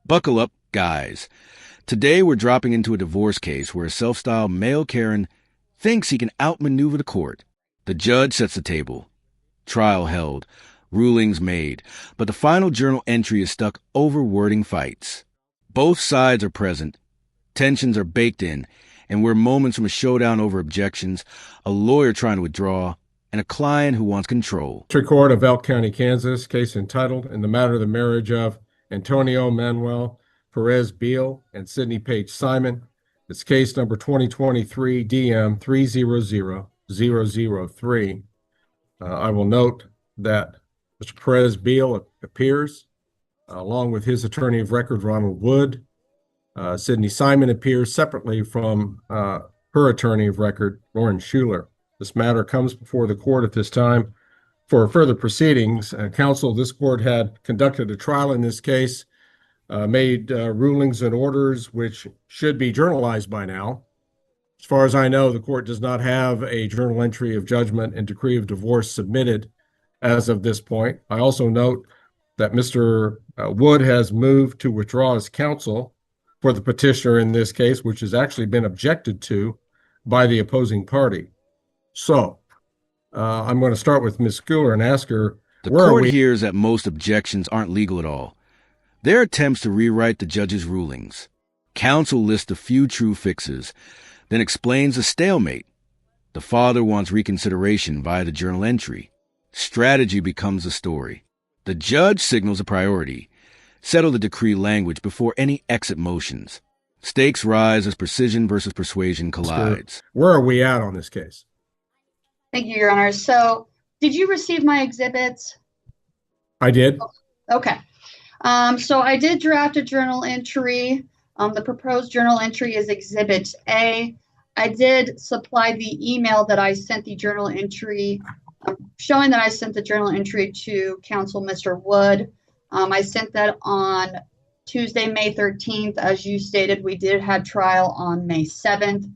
Buckle up, guys. Today we're dropping into a divorce case where a self-styled male Karen thinks he can outmaneuver the court. The judge sets the table. Trial held. Rulings made. But the final journal entry is stuck over wording fights. Both sides are present. Tensions are baked in. And we're moments from a showdown over objections, a lawyer trying to withdraw, and a client who wants control. District Court of Elk County, Kansas, case entitled in the matter of the marriage of Antonio Manuel Perez Beal and Sidney Page Simon. It's case number 2023 DM 300003. I will note that Mr. Perez Beal appears along with his attorney of record, Ronald Wood. Sidney Simon appears separately from her attorney of record, Lauren Schuler. This matter comes before the court at this time for further proceedings. Counsel, this court had conducted a trial in this case, made rulings and orders which should be journalized by now. As far as I know, the court does not have a journal entry of judgment and decree of divorce submitted as of this point. I also note that Mr. Wood has moved to withdraw his counsel for the petitioner in this case, which has actually been objected to by the opposing party. So I'm going to start with Ms. Schuler and ask her, the court hears that most objections aren't legal at all. They're attempts to rewrite the judge's rulings. Counsel lists a few true fixes, then explains a stalemate. The father wants reconsideration via the journal entry. Strategy becomes the story. The judge signals a priority. Settle the decree language before any exit motions. Stakes rise as precision versus persuasion collides. Where are we at on this case? Thank you, Your Honor. So, did you receive my exhibits? I did. Okay. So I did draft a journal entry. The proposed journal entry is Exhibit A. I did supply the email that I sent the journal entry, showing that I sent the journal entry to counsel, Mr. Wood. I sent that on Tuesday, May 13th. As you stated, we did have trial on May 7th.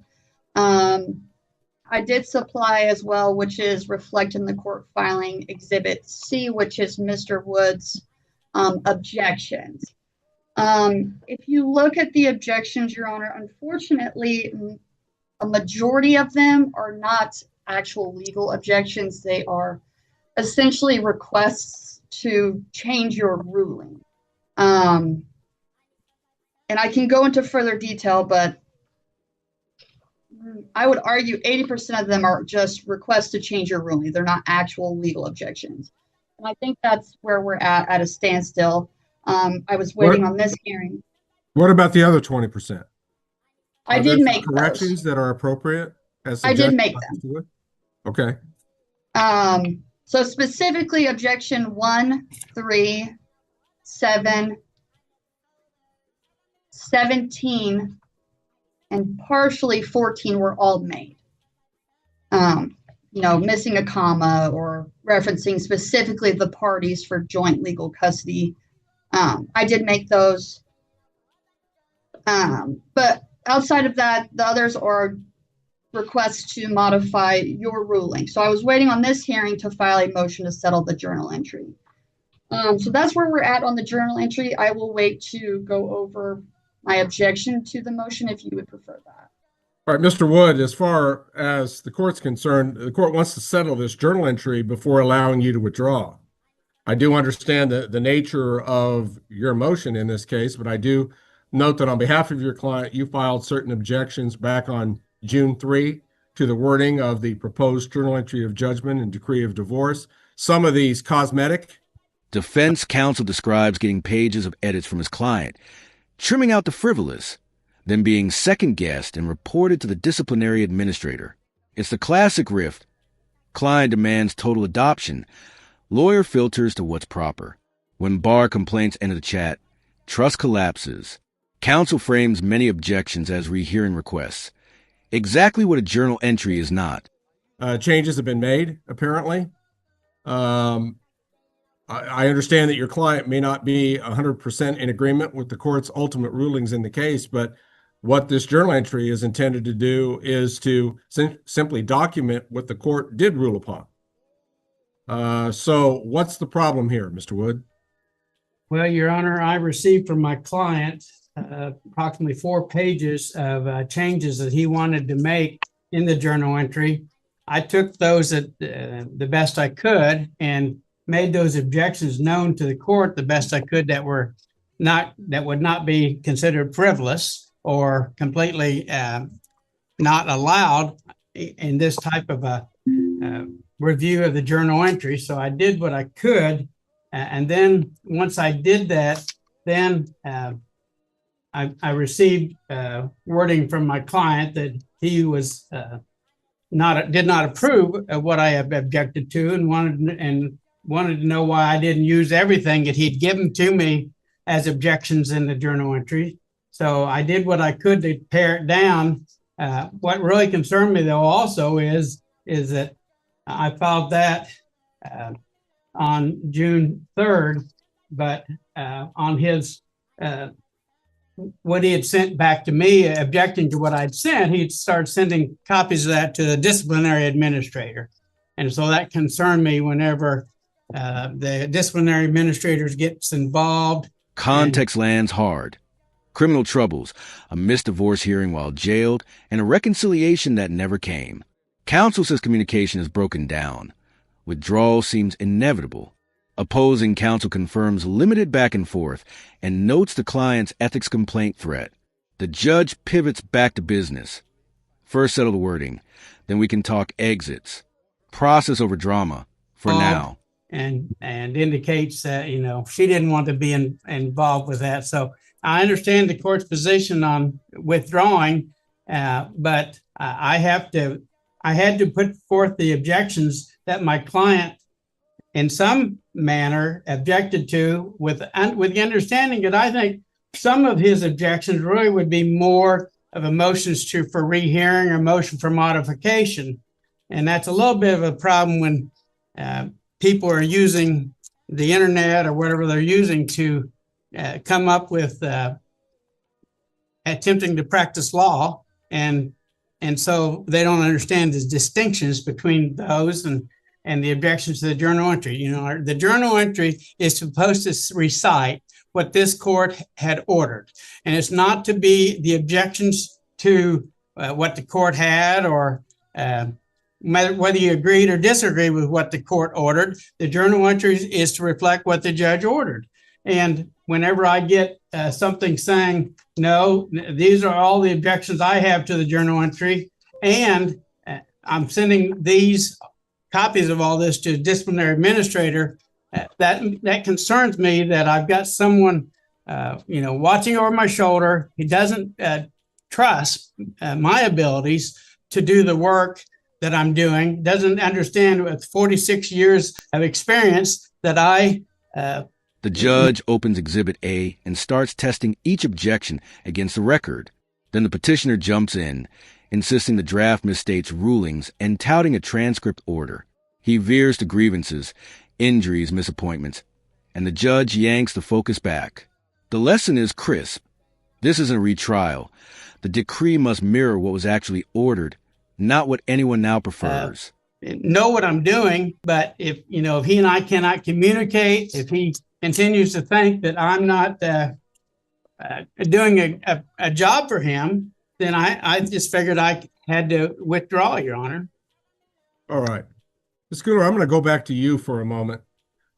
I did supply as well, which is reflected in the court filing, Exhibit C, which is Mr. Wood's objections. If you look at the objections, Your Honor, unfortunately, a majority of them are not actual legal objections. They are essentially requests to change your ruling. And I can go into further detail, but I would argue 80% of them are just requests to change your ruling. They're not actual legal objections. And I think that's where we're at a standstill. I was waiting on this hearing. What about the other 20%? I did make corrections that are appropriate. I did make them. Okay. So specifically, objection 1, 3, 7, 17, and partially 14 were all made. Missing a comma or referencing specifically the parties for joint legal custody. I did make those. But outside of that, the others are requests to modify your ruling. So I was waiting on this hearing to file a motion to settle the journal entry. So that's where we're at on the journal entry. I will wait to go over my objection to the motion if you would prefer that. All right, Mr. Wood, as far as the court's concerned, the court wants to settle this journal entry before allowing you to withdraw. I do understand the nature of your motion in this case, but I do note that on behalf of your client, you filed certain objections back on June 3 to the wording of the proposed journal entry of judgment and decree of divorce. Some of these cosmetic. Defense counsel describes getting pages of edits from his client, trimming out the frivolous, then being second-guessed and reported to the disciplinary administrator. It's the classic rift. Client demands total adoption. Lawyer filters to what's proper. When bar complaints enter the chat, trust collapses. Counsel frames many objections as rehearing requests. Exactly what a journal entry is not. Changes have been made, apparently. I understand that your client may not be 100% in agreement with the court's ultimate rulings in the case, but what this journal entry is intended to do is to simply document what the court did rule upon. So what's the problem here, Mr. Wood? Well, Your Honor, I received from my client approximately 4 pages of changes that he wanted to make in the journal entry. I took those at the best I could and made those objections known to the court the best I could that would not be considered frivolous or completely not allowed in this type of a review of the journal entry. So I did what I could. And then once I did that, then I received wording from my client that he was did not approve of what I have objected to, and wanted to know why I didn't use everything that he'd given to me as objections in the journal entry. So I did what I could to pare it down. What really concerned me, though, also is that I filed that on June 3rd, but on his what he had sent back to me objecting to what I'd sent, he'd start sending copies of that to the disciplinary administrator. And so that concerned me whenever the disciplinary administrators gets involved. Context lands hard. Criminal troubles, a missed divorce hearing while jailed, and a reconciliation that never came. Counsel says communication is broken down. Withdrawal seems inevitable. Opposing counsel confirms limited back and forth and notes the client's ethics complaint threat. The judge pivots back to business. First settle the wording, then we can talk exits. Process over drama for now. And indicates that, she didn't want to be involved with that. So I understand the court's position on withdrawing, but I had to put forth the objections that my client in some manner objected to with the understanding that I think some of his objections really would be more of a motions for rehearing or motion for modification. And that's a little bit of a problem when people are using the internet or whatever they're using to come up with attempting to practice law. And so they don't understand the distinctions between those and the objections to the journal entry. The journal entry is supposed to recite what this court had ordered. And it's not to be the objections to what the court had or whether you agreed or disagreed with what the court ordered. The journal entry is to reflect what the judge ordered. And whenever I get something saying, no, these are all the objections I have to the journal entry, and I'm sending these copies of all this to the disciplinary administrator, that concerns me that I've got someone, watching over my shoulder. He doesn't trust my abilities to do the work that I'm doing, doesn't understand with 46 years of experience that The judge opens Exhibit A and starts testing each objection against the record. Then the petitioner jumps in, insisting the draft misstates rulings and touting a transcript order. He veers to grievances, injuries, misappointments, and the judge yanks the focus back. The lesson is crisp. This isn't a retrial. The decree must mirror what was actually ordered, not what anyone now prefers. Know what I'm doing, but if he and I cannot communicate, if he continues to think that I'm not doing a job for him, then I just figured I had to withdraw, Your Honor. All right. Ms. Schooner, I'm going to go back to you for a moment.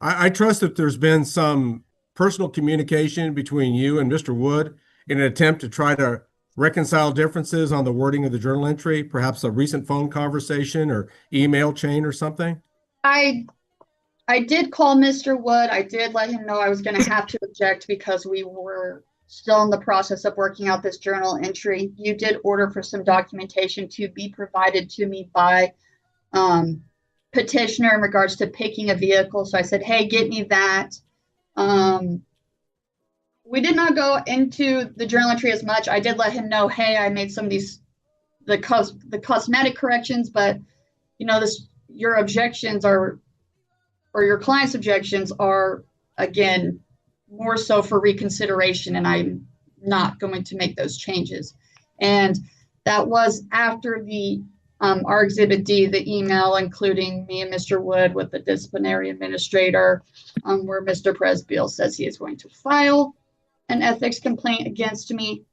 I trust that there's been some personal communication between you and Mr. Wood in an attempt to try to reconcile differences on the wording of the journal entry, perhaps a recent phone conversation or email chain or something? I did call Mr. Wood. I did let him know I was going to have to object because we were still in the process of working out this journal entry. You did order for some documentation to be provided to me by petitioner in regards to picking a vehicle. So I said, hey, get me that. We did not go into the journal entry as much. I did let him know, hey, I made some of the cosmetic corrections, but your objections or your client's objections are, again, more so for reconsideration, and I'm not going to make those changes. And that was after the Our Exhibit D, the email including me and Mr. Wood with the disciplinary administrator, where Mr. Presbeal says he is going to file an ethics complaint against me.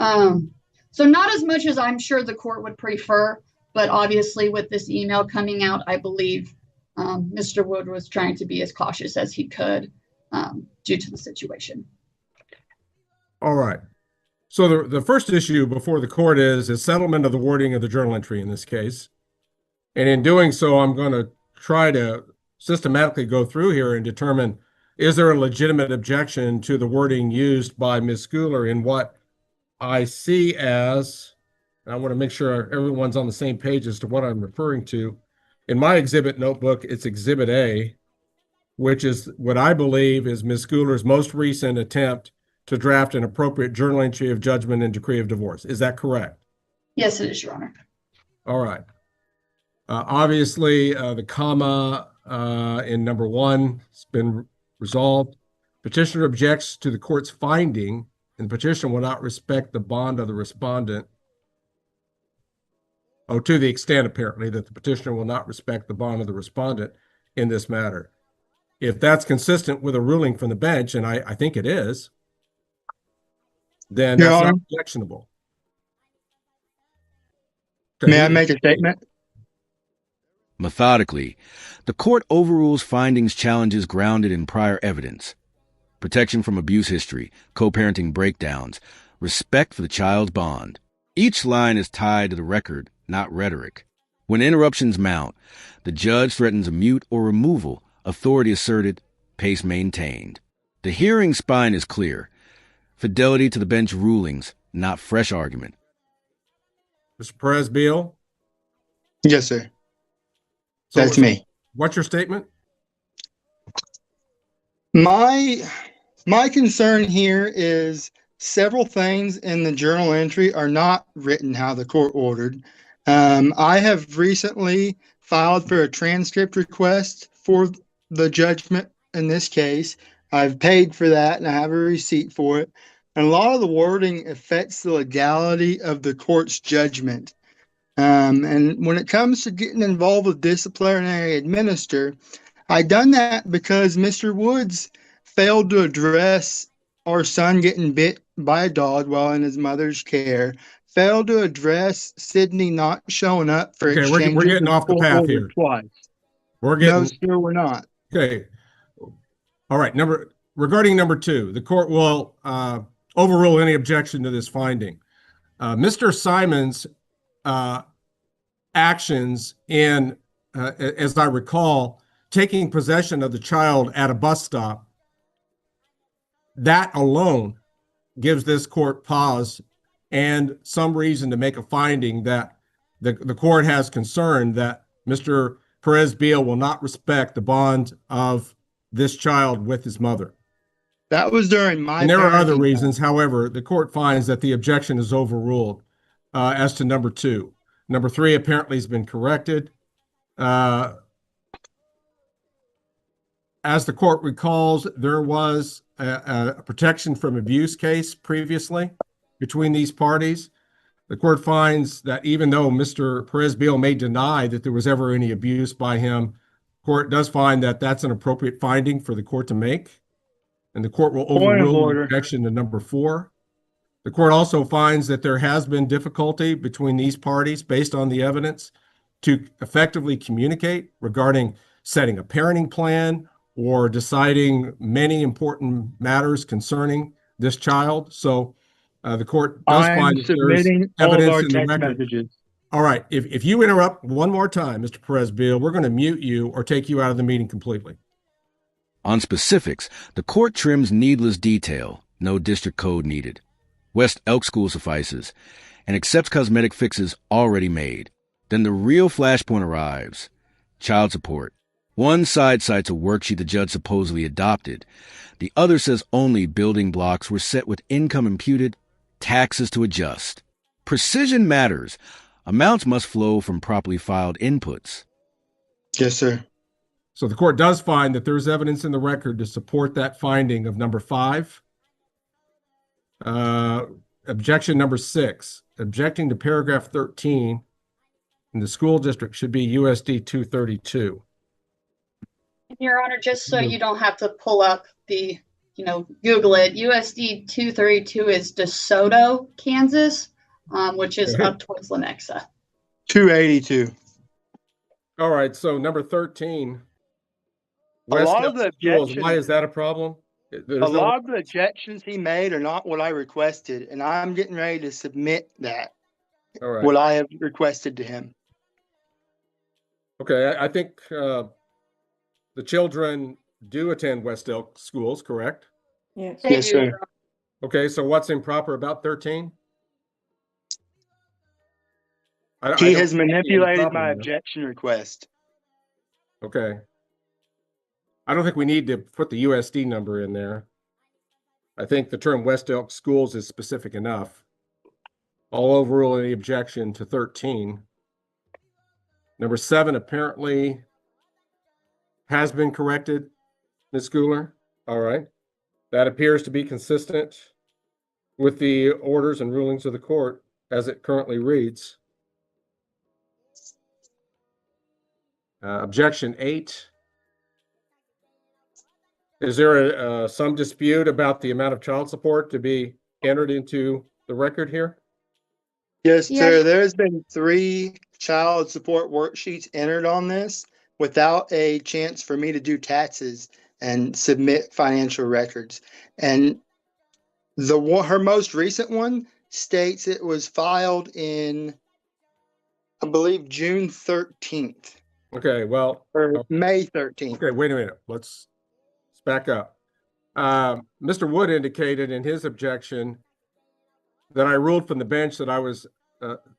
So not as much as I'm sure the court would prefer, but obviously with this email coming out, I believe Mr. Wood was trying to be as cautious as he could due to the situation. All right. So the first issue before the court is settlement of the wording of the journal entry in this case. And in doing so, I'm going to try to systematically go through here and determine, is there a legitimate objection to the wording used by Ms. Schooler in what I see as, I want to make sure everyone's on the same page as to what I'm referring to. In my exhibit notebook, it's Exhibit A, which is what I believe is Ms. Schooler's most recent attempt to draft an appropriate journal entry of judgment and decree of divorce. Is that correct? Yes, it is, Your Honor. All right. Obviously, the comma in number 1 has been resolved. Petitioner objects to the court's finding, and the petitioner will not respect the bond of the respondent. Oh, to the extent, apparently, that the petitioner will not respect the bond of the respondent in this matter. If that's consistent with a ruling from the bench, and I think it is, then that's not objectionable. May I make a statement? Methodically, the court overrules findings challenges grounded in prior evidence, protection from abuse history, co-parenting breakdowns, respect for the child's bond. Each line is tied to the record, not rhetoric. When interruptions mount, the judge threatens a mute or removal, authority asserted, pace maintained. The hearing spine is clear. Fidelity to the bench rulings, not fresh argument. Mr. Presbeal? Yes, sir. That's me. What's your statement? My concern here is several things in the journal entry are not written how the court ordered. I have recently filed for a transcript request for the judgment in this case. I've paid for that and I have a receipt for it. And a lot of the wording affects the legality of the court's judgment. And when it comes to getting involved with disciplinary administrator, I done that because Mr. Woods failed to address our son getting bit by a dog while in his mother's care, failed to address Sydney not showing up for exchanges. We're getting off the path here. Twice. No, sir, we're not. Okay. All right. Regarding number 2, the court will overrule any objection to this finding. Mr. Simon's actions in, as I recall, taking possession of the child at a bus stop, that alone gives this court pause and some reason to make a finding that the court has concern that Mr. Presbeal will not respect the bond of this child with his mother. That was during my. And there are other reasons. However, the court finds that the objection is overruled as to number 2. Number 3 apparently has been corrected. As the court recalls, there was a protection from abuse case previously between these parties. The court finds that even though Mr. Presbeal may deny that there was ever any abuse by him, court does find that that's an appropriate finding for the court to make. And the court will overrule the objection to number 4. The court also finds that there has been difficulty between these parties based on the evidence to effectively communicate regarding setting a parenting plan or deciding many important matters concerning this child. So the court does find that there's evidence in the record. Messages. All right. If you interrupt one more time, Mr. Presbeal, we're going to mute you or take you out of the meeting completely. On specifics, the court trims needless detail, no district code needed. West Elk School suffices, and accepts cosmetic fixes already made. Then the real flashpoint arrives. Child support. One side cites a worksheet the judge supposedly adopted. The other says only building blocks were set with income imputed, taxes to adjust. Precision matters. Amounts must flow from properly filed inputs. Yes, sir. So the court does find that there's evidence in the record to support that finding of number 5. Objection number 6, objecting to paragraph 13 in the school district should be USD 232. Your Honor, just so you don't have to pull up the, Google it, USD 232 is DeSoto, Kansas, which is up towards Lenexa. 282. All right, so number 13. A lot West of the schools, objections, why is that a problem? a lot of the objections he made are not what I requested, and I'm getting ready to submit that, All right. what I have requested to him. Okay, I think the children do attend West Elk schools, correct? Yes. Yes, sir. Okay, so what's improper about 13? He has manipulated my problem. objection request. Okay. I don't think we need to put the USD number in there. I think the term West Elk schools is specific enough. I'll overrule any objection to 13. Number 7 apparently has been corrected, Ms. Schooler. All right. That appears to be consistent with the orders and rulings of the court as it currently reads. Objection 8. Is there some dispute about the amount of child support to be entered into the record here? Yes, Yes. sir. There's been 3 child support worksheets entered on this without a chance for me to do taxes and submit financial records. And her most recent one states it was filed in, I believe, June 13th Okay, well, or May 13th. okay, wait a minute. Let's back up. Mr. Wood indicated in his objection that I ruled from the bench that I was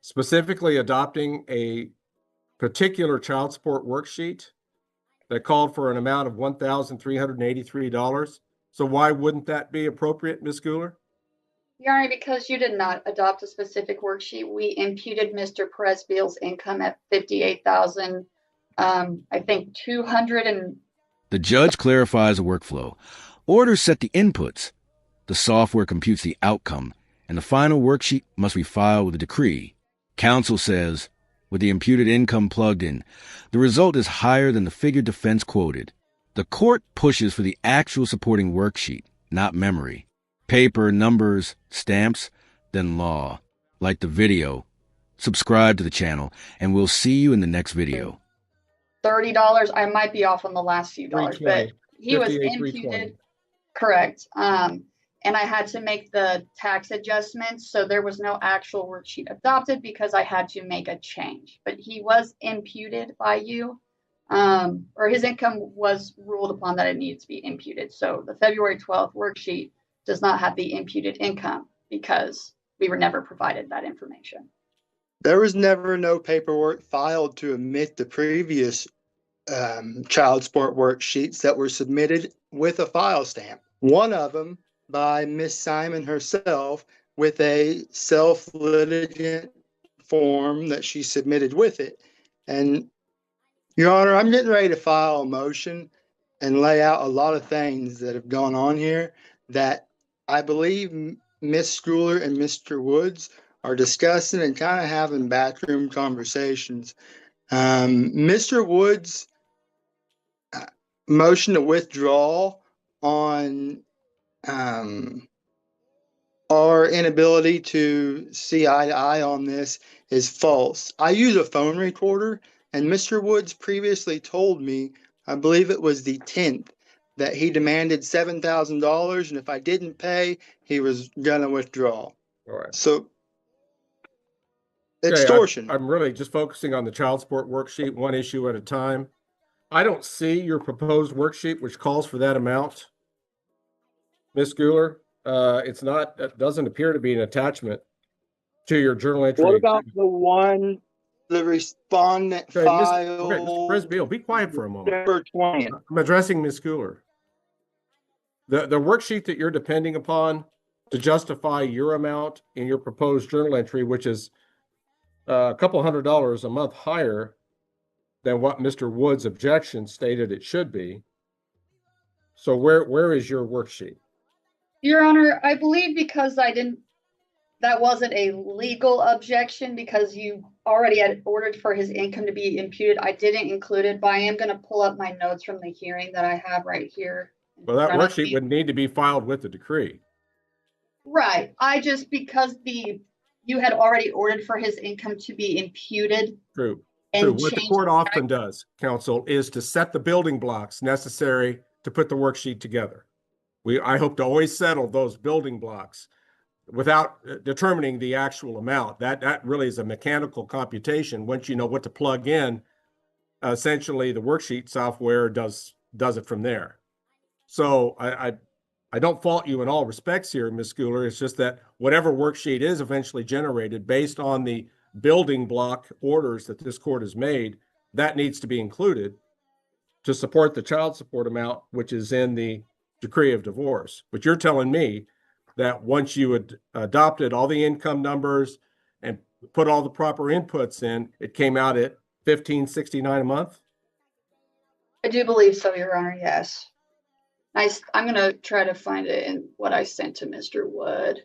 specifically adopting a particular child support worksheet that called for an amount of $1,383. So why wouldn't that be appropriate, Ms. Schooler? Your Honor, because you did not adopt a specific worksheet, we imputed Mr. Presbeel's income at $58,000, I think 200 and. The judge clarifies the workflow. Orders set the inputs. The software computes the outcome, and the final worksheet must be filed with a decree. Counsel says, with the imputed income plugged in, the result is higher than the figure defense quoted. The court pushes for the actual supporting worksheet, not memory. Paper, numbers, stamps, then law. Like the video. Subscribe to the channel, and we'll see you in the next video. $30. I might be off on the last few dollars, but 320. he was 58,320. imputed. Correct. And I had to make the tax adjustments. So there was no actual worksheet adopted because I had to make a change, but he was imputed by you, or his income was ruled upon that it needs to be imputed. So the February 12th worksheet does not have the imputed income because we were never provided that information. There was never no paperwork filed to omit the previous child support worksheets that were submitted with a file stamp. One of them by Miss Simon herself with a self-litigant form that she submitted with it. And Your Honor, I'm getting ready to file a motion and lay out a lot of things that have gone on here that I believe Miss Schooler and Mr. Woods are discussing and kind of having backroom conversations. Mr. Woods' motion to withdraw on our inability to see eye to eye on this is false. I use a phone recorder, and Mr. Woods previously told me, I believe it was the 10th, that he demanded $7,000, and if I didn't pay, he was gonna withdraw. All right. So Okay, extortion. I'm really just focusing on the child support worksheet, one issue at a time. I don't see your proposed worksheet, which calls for that amount. Ms. Schooler, it doesn't appear to be an attachment to your journal entry. What about the one, the respondent Okay, file? Mr. Presbeil, be quiet for a moment. December 20th. I'm addressing Ms. Schooler. The worksheet that you're depending upon to justify your amount in your proposed journal entry, which is a couple $100 a month higher than what Mr. Wood's objection stated it should be. So where is your worksheet? Your Honor, I believe because that wasn't a legal objection because you already had ordered for his income to be imputed. I didn't include it, but I am going to pull up my notes from the hearing that I have right here. Well, that in front of worksheet me. would need to be filed with the decree. Right. I just, because you had already ordered for his income to be imputed. True. And True. What the change court often does, counsel, is to set the building blocks necessary to put the worksheet together. I hope to always settle those building blocks without determining the actual amount. That really is a mechanical computation. Once you know what to plug in, essentially the worksheet software does it from there. So I don't fault you in all respects here, Ms. Schooler. It's just that whatever worksheet is eventually generated based on the building block orders that this court has made, that needs to be included to support the child support amount, which is in the decree of divorce. But you're telling me that once you had adopted all the income numbers and put all the proper inputs in, it came out at $1,569 a month? I do believe so, Your Honor. Yes. I'm going to try to find it in what I sent to Mr. Wood.